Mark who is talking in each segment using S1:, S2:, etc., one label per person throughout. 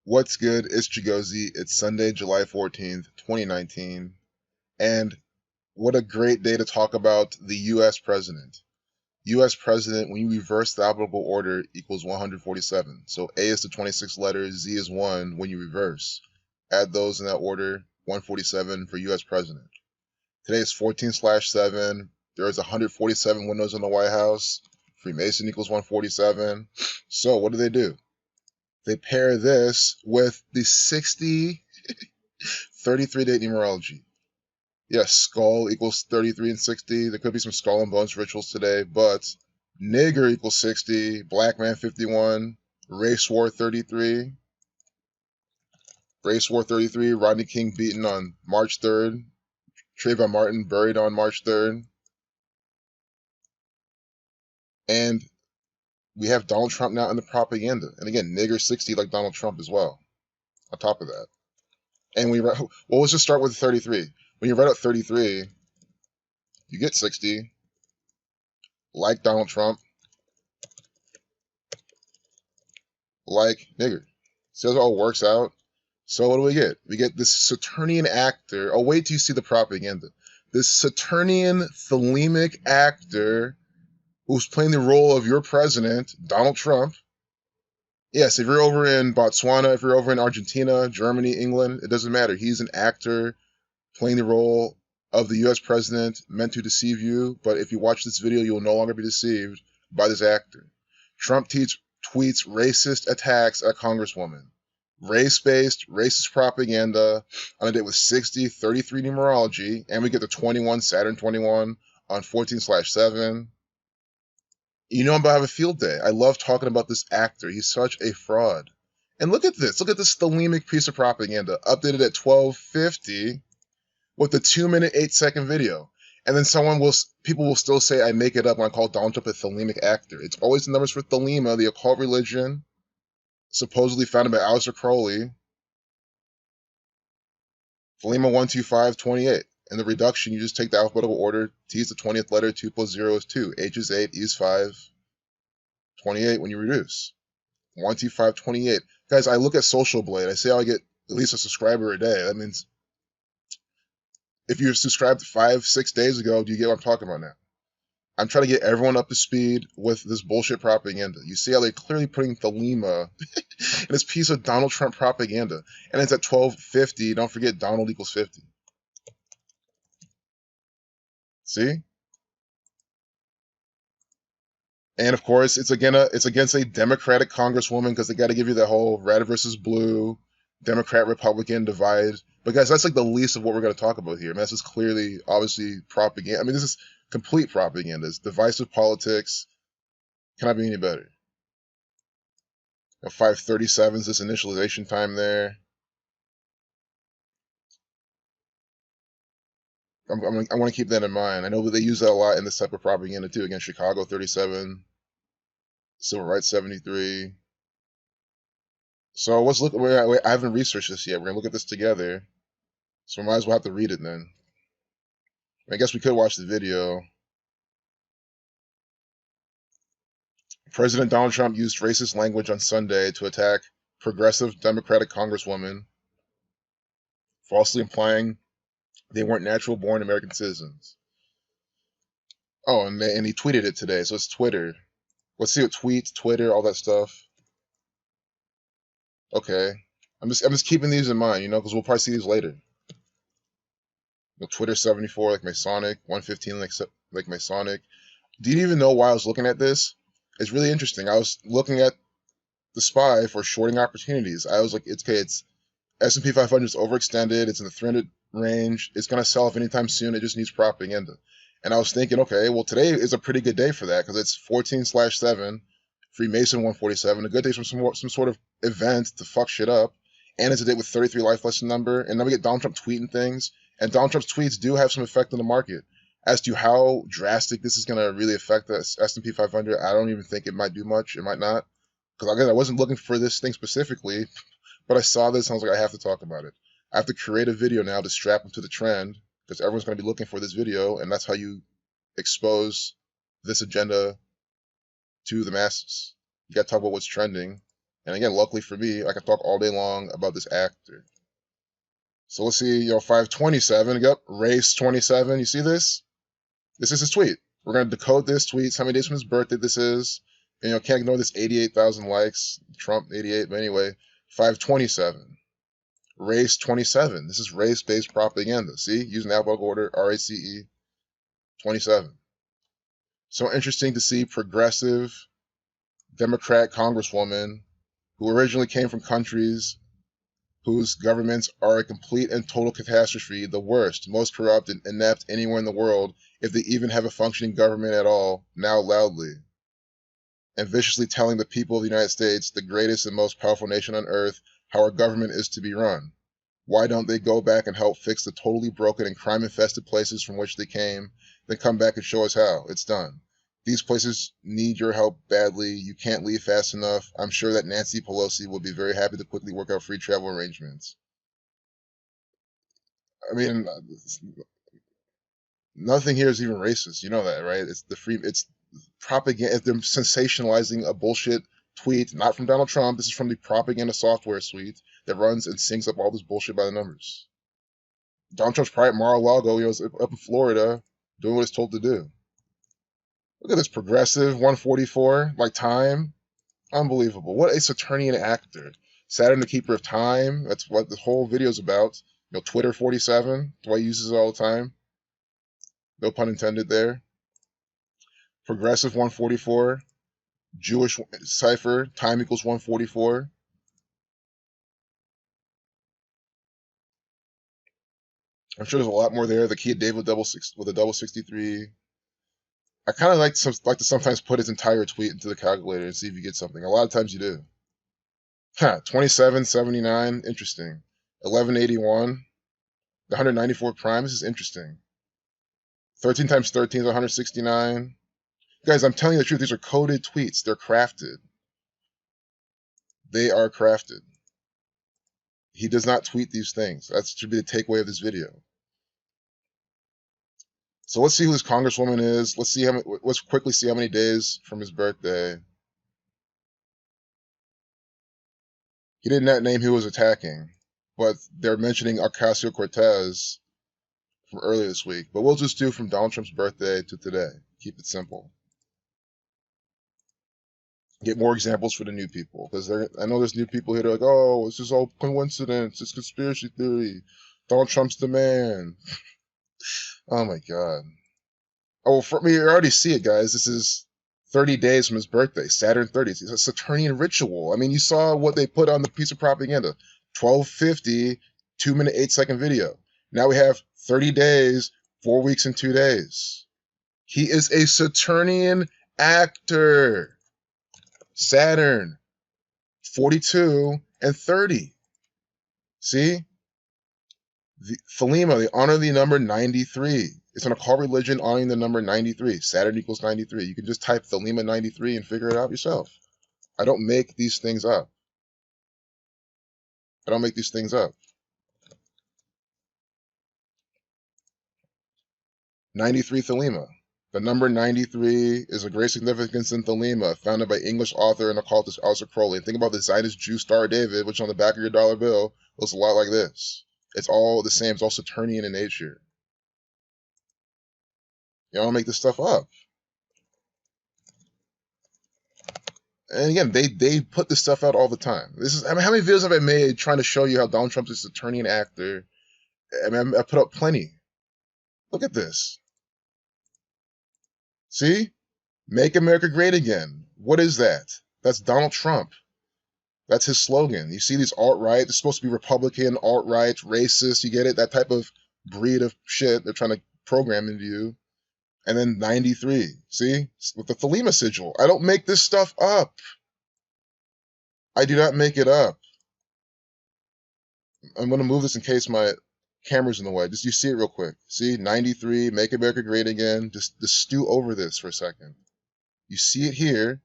S1: What's good? It's Chigozy. It's Sunday, July 14th, 2019. And what a great day to talk about the US president. US president, when you reverse the alphabetical order, equals 147. So A is the 26 letters, Z is 1 when you reverse. Add those in that order, 147 for US president. Today is 14/7. There's 147 windows in the White House. Freemason equals 147. So what do? They pair this with the 60-33 date numerology. Yes, skull equals 33 and 60. There could be some skull and bones rituals today, but nigger equals 60, black man 51, race war 33. Race war 33, Rodney King beaten on March 3rd. Trayvon Martin buried on March 3rd. And we have Donald Trump now in the propaganda. And again, nigger 60 like Donald Trump as well, on top of that. And let's just start with 33. When you write out 33, you get 60, like Donald Trump, like nigger. See how it all works out? So what do we get? We get this Saturnian actor. Oh, wait till you see the propaganda. This Saturnian Thelemic actor who's playing the role of your president, Donald Trump. Yes, if you're over in Botswana, if you're over in Argentina, Germany, England, it doesn't matter. He's an actor playing the role of the US president, meant to deceive you, but if you watch this video, you will no longer be deceived by this actor. Trump tweets racist attacks at Congresswomen. Race-based, racist propaganda on a date with 60-33 numerology, and we get the 21, Saturn 21 on 14/7. You know I'm about to have a field day. I love talking about this actor. He's such a fraud. And look at this. Look at this Thelemic piece of propaganda, updated at 12:50 with the 2-minute, 8-second video. And then people will still say I make it up when I call Donald Trump a Thelemic actor. It's always the numbers for Thelema, the occult religion, supposedly founded by Aleister Crowley. Thelema 12528. And the reduction, you just take the alphabetical order. T is the 20th letter, 2 plus 0 is 2. H is 8, E is 5. 28 when you reduce. 12528. Guys, I look at Social Blade. I say I get at least a subscriber a day. That means if you subscribed 5-6 days ago, do you get what I'm talking about now? I'm trying to get everyone up to speed with this bullshit propaganda. You see how they're clearly putting Thelema in this piece of Donald Trump propaganda. And it's at 12:50. Don't forget Donald equals 50. See? And of course, it's against a Democratic Congresswoman because they got to give you that whole red versus blue, Democrat Republican divide. But guys, that's like the least of what we're going to talk about here. I mean, this is clearly, obviously, propaganda. I mean, this is complete propaganda. It's divisive politics. Cannot be any better. 5:37 is this initialization time there. I want to keep that in mind. I know that they use that a lot in this type of propaganda too. Again, Chicago 37, Civil Rights 73. So let's look. I haven't researched this yet. We're gonna look at this together. So we might as well have to read it then. I guess we could watch the video. President Donald Trump used racist language on Sunday to attack progressive Democratic Congresswomen, falsely implying they weren't natural-born American citizens. Oh, and he tweeted it today, so it's Twitter. Let's see what tweets, Twitter, all that stuff. Okay, I'm just keeping these in mind, because we'll probably see these later. Twitter 74 like Masonic, 115 like Masonic. Do you even know why I was looking at this? It's really interesting. I was looking at the SPY for shorting opportunities. I was like, it's S&P 500 is overextended. It's in the 300 range. It's going to sell off anytime soon. It just needs propaganda. And I was thinking, okay, well, today is a pretty good day for that because it's 14/7, Freemason 147, a good day from some sort of event to fuck shit up. And it's a day with 33 life lesson number. And then we get Donald Trump tweeting things. And Donald Trump's tweets do have some effect on the market. As to how drastic this is going to really affect the S&P 500, I don't even think it might do much. It might not. Because again, I wasn't looking for this thing specifically, but I saw this and I was like, I have to talk about it. I have to create a video now to strap into the trend because everyone's going to be looking for this video, and that's how you expose this agenda to the masses. You got to talk about what's trending And again, luckily for me, I can talk all day long about this actor. So let's see, 527, yep, race 27, you see this? This is his tweet. We're going to decode this tweet, how many days from his birthday this is. And can't ignore this 88,000 likes, Trump 88, but anyway, 527. Race 27. This is race-based propaganda. See? Using alphabetical order, RACE 27. So interesting to see progressive Democrat congresswomen who originally came from countries whose governments are a complete and total catastrophe, the worst, most corrupt and inept anywhere in the world, if they even have a functioning government at all, now loudly and viciously telling the people of the United States, the greatest and most powerful nation on earth, how our government is to be run. Why don't they go back and help fix the totally broken and crime-infested places from which they came, then come back and show us how? It's done. These places need your help badly. You can't leave fast enough. I'm sure that Nancy Pelosi will be very happy to quickly work out free travel arrangements. I mean, nothing here is even racist. You know that, right? It's propaganda. They're sensationalizing a bullshit tweet, not from Donald Trump. This is from the propaganda software suite that runs and syncs up all this bullshit by the numbers. Donald Trump's probably at Mar-a-Lago, is up in Florida, doing what it's told to do. Look at this progressive 144, like time. Unbelievable. What a Saturnian actor. Saturn, the keeper of time. That's what the whole video is about. Twitter 47. That's why he uses it all the time. No pun intended there. Progressive 144. Jewish cipher. Time equals 144. I'm sure there's a lot more there. The key of David with a double 63. I kind of like to sometimes put his entire tweet into the calculator and see if you get something. A lot of times you do. 2779, interesting. 1181, the 194 prime. This is interesting. 13 times 13 is 169. Guys, I'm telling you the truth. These are coded tweets. They're crafted. They are crafted. He does not tweet these things. That should be the takeaway of this video. So let's see who this congresswoman is. Let's quickly see how many days from his birthday. He did not name who was attacking, but they're mentioning Ocasio-Cortez from earlier this week. But we'll just do from Donald Trump's birthday to today. Keep it simple. Get more examples for the new people, because I know there's new people here. They're like, oh, this is all coincidence. It's conspiracy theory. Donald Trump's the man. Oh my God. Oh, for me, you already see it, guys. This is 30 days from his birthday, Saturn 30. It's a Saturnian ritual. I mean, you saw what they put on the piece of propaganda. 12:50, 2-minute, 8-second video. Now we have 30 days, 4 weeks, and 2 days. He is a Saturnian actor. Saturn, 42 and 30. See? Thelema, they honor the number 93. It's an occult religion honoring the number 93. Saturn equals 93. You can just type Thelema 93 and figure it out yourself. I don't make these things up. I don't make these things up. 93 Thelema. The number 93 is of great significance in Thelema, founded by English author and occultist Aleister Crowley. And think about the Zionist Jew Star of David, which on the back of your dollar bill looks a lot like this. It's all the same. It's all Saturnian in nature. You don't make this stuff up. And again, they put this stuff out all the time. How many videos have I made trying to show you how Donald Trump is a Saturnian actor? I mean, I put up plenty. Look at this. See? Make America Great Again. What is that? That's Donald Trump. That's his slogan. You see these alt-right, they're supposed to be Republican, alt-right, racist, you get it? That type of breed of shit they're trying to program into you. And then 93, see? With the Thelema sigil. I don't make this stuff up. I do not make it up. I'm going to move this in case my camera's in the way. Just you see it real quick. See? 93, Make America Great Again. Just stew over this for a second. You see it here.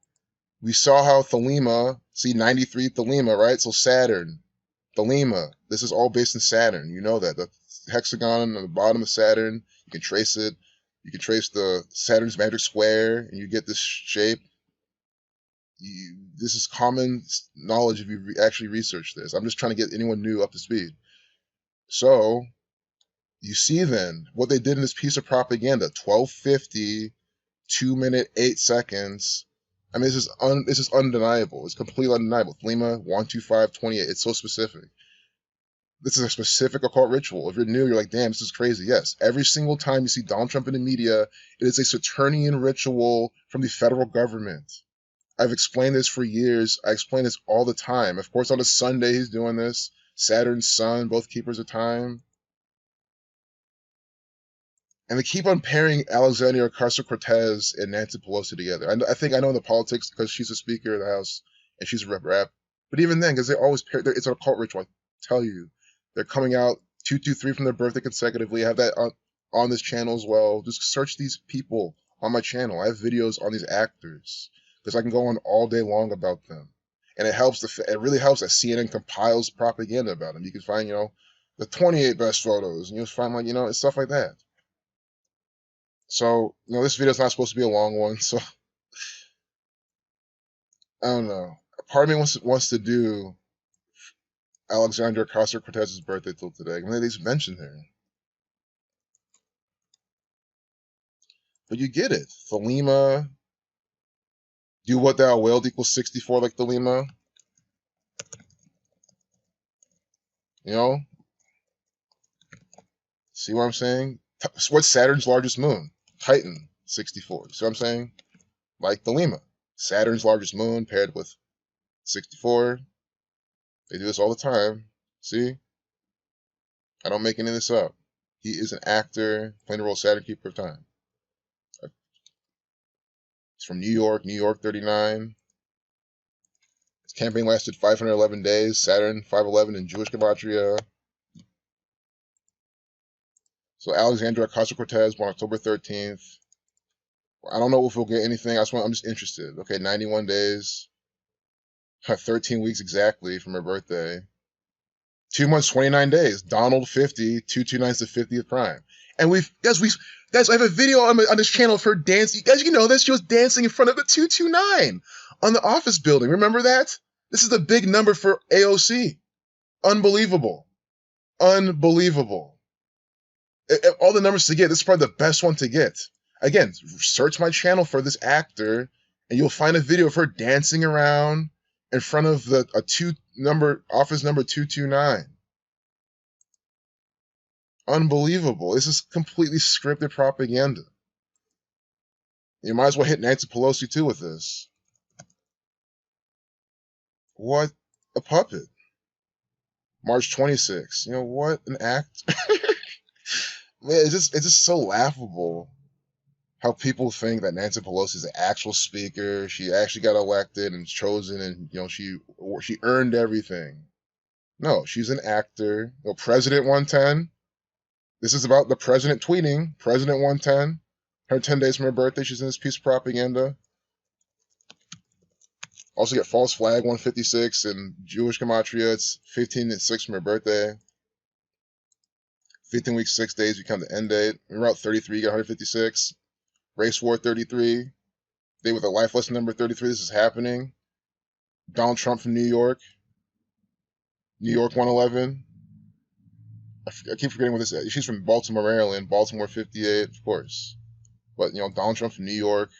S1: We saw how Thelema, see 93 Thelema, right? So Saturn, Thelema. This is all based in Saturn. You know that. The hexagon on the bottom of Saturn, you can trace it. You can trace the Saturn's magic square, and you get this shape. This is common knowledge if you actually research this. I'm just trying to get anyone new up to speed. So you see then what they did in this piece of propaganda, 1250, 2 minute, 8 seconds. I mean, this is undeniable. It's completely undeniable. Thelema 12528. It's so specific. This is a specific occult ritual. If you're new, you're like, damn, this is crazy. Yes, every single time you see Donald Trump in the media, it is a Saturnian ritual from the federal government. I've explained this for years. I explain this all the time. Of course, on a Sunday, he's doing this. Saturn, Sun, both keepers of time. And they keep on pairing Alexandria Ocasio-Cortez and Nancy Pelosi together. I think I know the politics because she's a Speaker of the House and she's a rep. But even then, because they always pair, it's an occult ritual. I tell you, they're coming out 223 from their birthday consecutively. I have that on this channel as well. Just search these people on my channel. I have videos on these actors because I can go on all day long about them. And it helps. It really helps that CNN compiles propaganda about them. You can find, the 28 best photos, and you'll find it's stuff like that. So, this video is not supposed to be a long one, so I don't know. Part of me wants to do Alexandria Ocasio-Cortez's birthday till today. I mean, they just mentioned her. But you get it. Thelema, do what thou wilt equals 64 like Thelema. See what I'm saying? What's Saturn's largest moon? Titan, 64. See what I'm saying? Like Thelema. Saturn's largest moon paired with 64. They do this all the time. See? I don't make any of this up. He is an actor playing the role of Saturn, keeper of time. He's from New York 39. His campaign lasted 511 days. Saturn, 511 in Jewish gematria. So Alexandria Ocasio-Cortez born October 13th. I don't know if we'll get anything. I'm just interested. Okay, 91 days. 13 weeks exactly from her birthday. 2 months, 29 days. Donald 50, 229 is the 50th prime. And guys, I have a video on this channel of her dancing. You guys, you know this. She was dancing in front of the 229 on the office building. Remember that? This is a big number for AOC. Unbelievable. Unbelievable. All the numbers to get, this is probably the best one to get. Again, search my channel for this actor, and you'll find a video of her dancing around in front of office number 229. Unbelievable. This is completely scripted propaganda. You might as well hit Nancy Pelosi too with this. What a puppet. March 26th. What an act. Man, it's just so laughable how people think that Nancy Pelosi is the actual speaker. She actually got elected and chosen, and she earned everything. No, she's an actor. President 110. This is about the president tweeting. President 110. Her 10 days from her birthday, she's in this piece of propaganda. Also get false flag 156 and Jewish gematria. It's 15 and 6 from her birthday. 15 weeks, 6 days become the end date. Route 33, you get 156. Race War 33. Day with a life lesson number 33. This is happening. Donald Trump from New York. New York 111. I keep forgetting what this is. She's from Baltimore, Maryland. Baltimore 58, of course. But, Donald Trump from New York.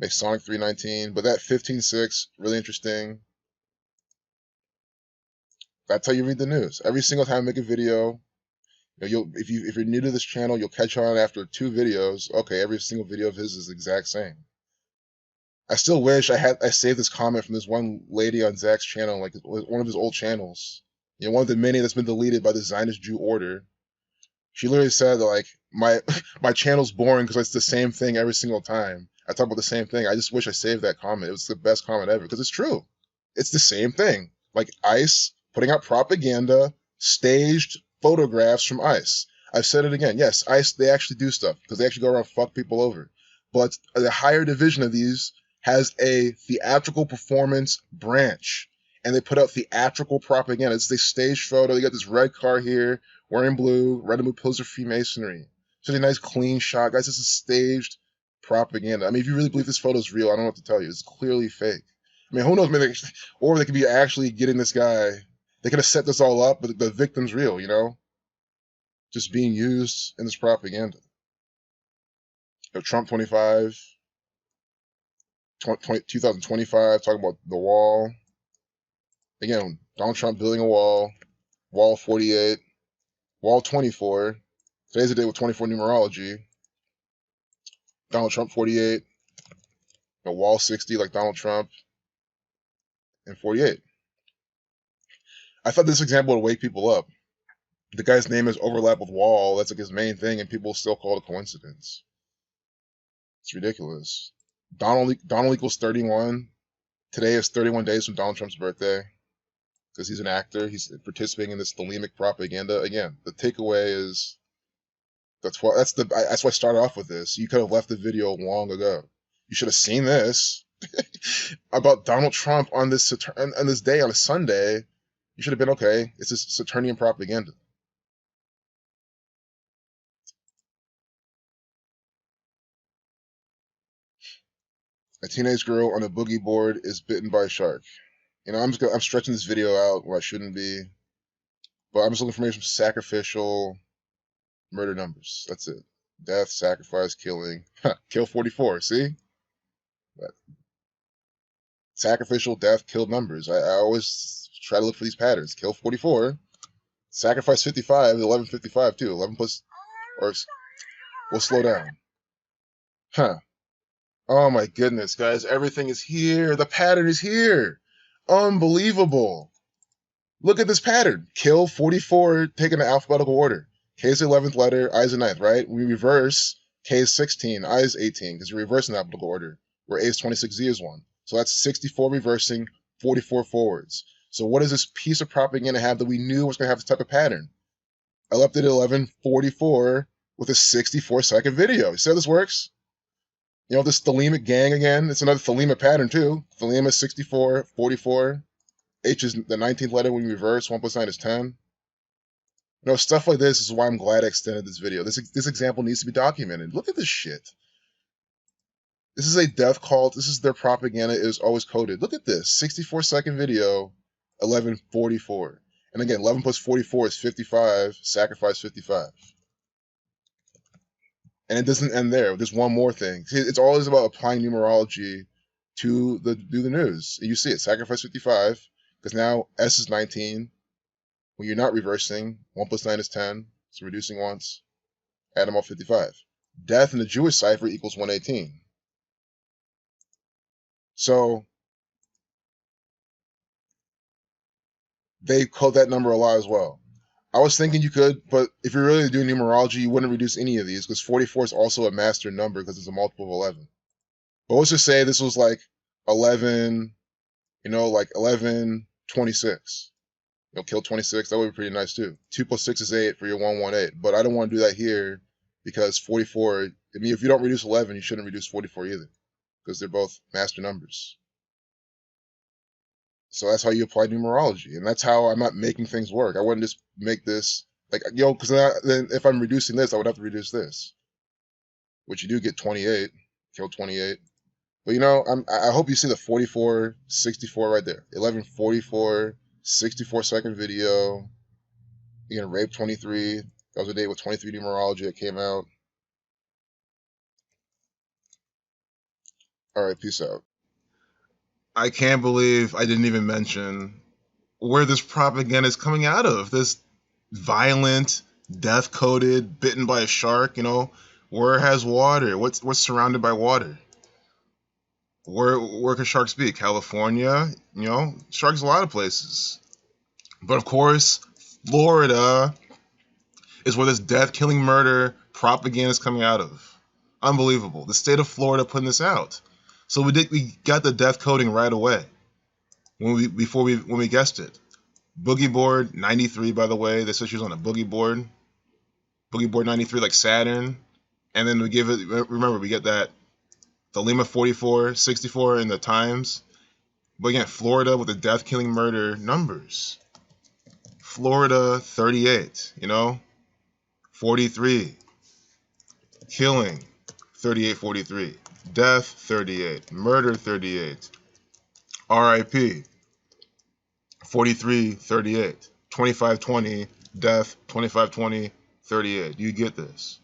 S1: Masonic 319. But that 15-6, really interesting. That's how you read the news. Every single time I make a video, if you're new to this channel, you'll catch on after 2 videos. Okay, every single video of his is the exact same. I still wish I saved this comment from this one lady on Zach's channel, like one of his old channels. One of the many that's been deleted by the Zionist Jew order. She literally said that, like, my channel's boring because it's the same thing every single time. I talk about the same thing. I just wish I saved that comment. It was the best comment ever because it's true. It's the same thing. Like ICE putting out propaganda, staged photographs from ICE. I've said it again. Yes, ICE, they actually do stuff because they actually go around and fuck people over. But the higher division of these has a theatrical performance branch, and they put out theatrical propaganda. It's a staged photo. They got this red car here, wearing blue, red and blue pillars of Freemasonry. Such a nice clean shot. Guys, this is staged propaganda. I mean, if you really believe this photo is real, I don't know what to tell you. It's clearly fake. I mean, who knows? Maybe or they could be actually getting this guy. They could have set this all up, but the victim's real, you know? Just being used in this propaganda. Trump 25, 2025, talking about the wall. Again, Donald Trump building a wall. Wall 48. Wall 24. Today's the day with 24 numerology. Donald Trump 48. Wall 60 like Donald Trump. And 48. I thought this example would wake people up. The guy's name is overlap with wall. That's like his main thing, and people still call it a coincidence. It's ridiculous. Donald equals 31. Today is 31 days from Donald Trump's birthday. Because he's an actor. He's participating in this Thelemic propaganda. Again, the takeaway is that's why I started off with this. You could have left the video long ago. You should have seen this about Donald Trump on this day on a Sunday. You should have been okay. It's this Saturnian propaganda. A teenage girl on a boogie board is bitten by a shark. You know, I'm stretching this video out where I shouldn't be, but I'm just looking for information from Sacrificial murder numbers. That's it. Death, sacrifice, killing. Kill 44. See? But Sacrificial, death, killed numbers. I always try to look for these patterns. Kill 44. Sacrifice 55. 1155 too. 11 plus, or we'll slow down. Huh. Oh my goodness, guys. Everything is here. The pattern is here. Unbelievable. Look at this pattern. Kill 44, taken in alphabetical order. K is the 11th letter, I is the 9th, right? We reverse, K is 16, I is 18, because you reverse in alphabetical order, where A is 26, Z is 1. So that's 64 reversing, 44 forwards. So what does this piece of propaganda have that we knew was going to have this type of pattern? I left it at 11:44 with a 64-second video. You see how this works? You know, this Thelemic gang again, it's another Thelema pattern too. Thelema 64, 44. H is the 19th letter when you reverse. 1 plus 9 is 10. You know, stuff like this is why I'm glad I extended this video. This example needs to be documented. Look at this shit. This is a death cult. This is their propaganda. It is always coded. Look at this. 64-second video, 11:44. And again, 11 plus 44 is 55. Sacrifice 55. And it doesn't end there. There's one more thing. See, it's always about applying numerology to the news. And you see it. Sacrifice 55. Because now S is 19. When you're not reversing, 1 plus 9 is 10. So reducing once. Add them all 55. Death in the Jewish cipher equals 118. So they code that number a lot as well. I was thinking you could, but if you're really doing numerology, you wouldn't reduce any of these because 44 is also a master number because it's a multiple of 11. But let's just say this was like 11, you know, like 1126. You'll kill 26. That would be pretty nice too. 2 plus 6 is 8 for your 118. But I don't want to do that here because 44, I mean, if you don't reduce 11, you shouldn't reduce 44 either because they're both master numbers. So that's how you apply numerology. And that's how I'm not making things work. I wouldn't just make this like, you know, because then if I'm reducing this, I would have to reduce this. Which you do get 28, kill 28. But you know, I hope you see the 44, 64 right there. 11:44, 64-second video. You're gonna rape 23. That was a day with 23 numerology that came out. All right, peace out. I can't believe I didn't even mention where this propaganda is coming out of. This violent, death-coded, bitten by a shark, you know, where has water? What's surrounded by water? Where can sharks be? California, you know, sharks a lot of places. But of course, Florida is where this death-killing murder propaganda is coming out of. Unbelievable. The state of Florida putting this out. So we got the death coding right away when we guessed it. Boogie board 93, by the way. They said she was on a boogie board. Boogie board 93 like Saturn. And then we give it, remember, we get that Thelema 44, 64 in the times. But again, Florida with the death killing murder numbers. Florida 38, you know, 43, killing, 3843. Death, 38. Murder, 38. RIP, 4338. 2520. Death, 2520. 38. You get this.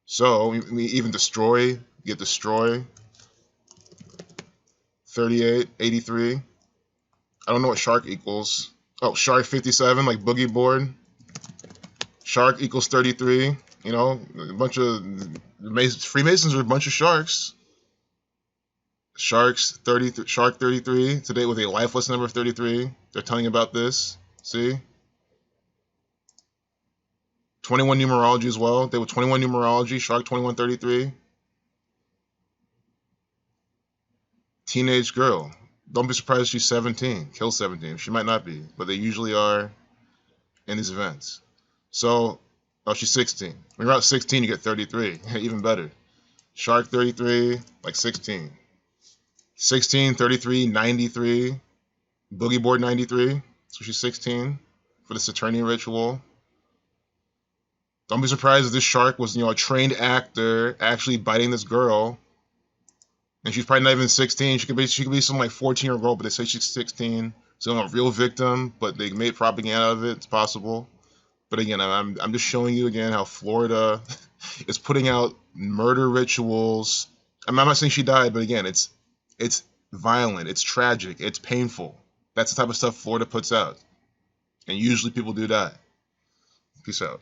S1: So we even destroy, get destroy. 38, 83. I don't know what shark equals. Oh, shark 57, like boogie board. Shark equals 33. You know, a bunch of Freemasons are a bunch of sharks. Sharks 30, shark 33. Today with a lifeless number of 33. They're telling you about this. See? 21 numerology as well. They were 21 numerology. Shark 2133. Teenage girl. Don't be surprised if she's 17. Kill 17. She might not be, but they usually are in these events. So, oh, she's 16. When you're out 16, you get 33. Even better. Shark 33, like 16. 16, 33, 93. Boogie board 93. So she's 16 for the Saturnian ritual. Don't be surprised if this shark was, a trained actor actually biting this girl. And she's probably not even 16. She could be some like 14-year-old girl, but they say she's 16. So a real victim, but they made propaganda out of it. It's possible. But again, I'm just showing you again how Florida is putting out murder rituals. I'm not saying she died, but again, it's violent, it's tragic, it's painful. That's the type of stuff Florida puts out. And usually people do die. Peace out.